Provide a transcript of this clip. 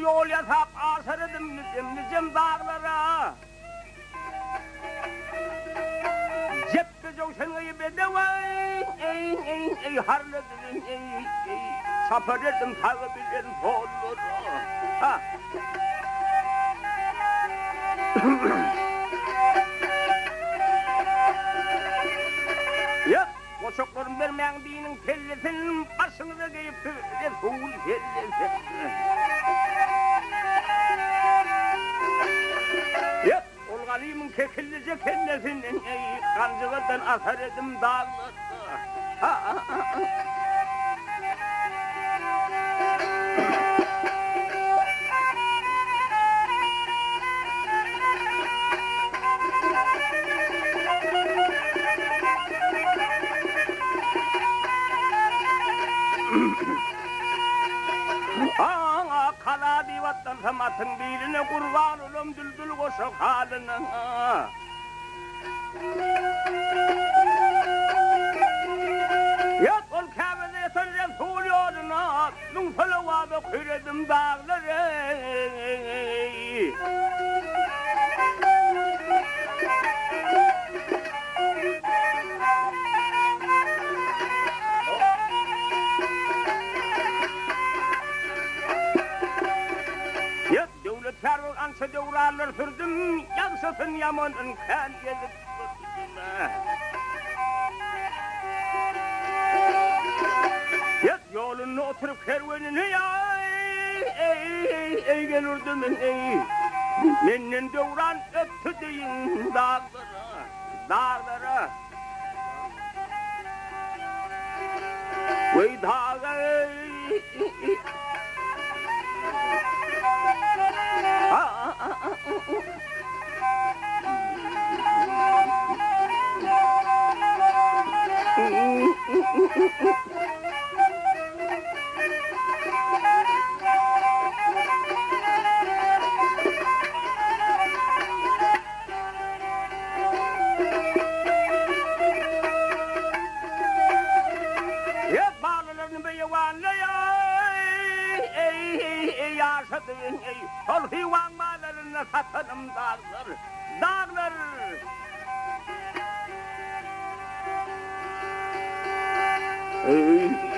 yol yasap asırdım nizim dağlara. Cepte coşanayı bedevay, ey harladım, sapar ettim takip ederim solları. Ha. Yok, koşuklarım vermeyen dinin kellesinin başınıza giyip Resul kellesi. Yok, olgalıyımın kekillice kellesinin kancılardan asar edim dağları. Kala divattan samatın birine kurban olum düldül koşuk haline. Yat ol Kabe'de sen Resul yoluna, Nungfala vada kuyredim dağları. Döwletýar ança döwralar sürdüm, yansıtın yamanın kan gelip sürdüm. Yat yolunu oturup kervenini ey gelirdim Menden döwran öptü deyin dağlara. Vay dağlara. Ya bağlarını be yaşadın sol hayvan mallarını satanım dağlar. Ey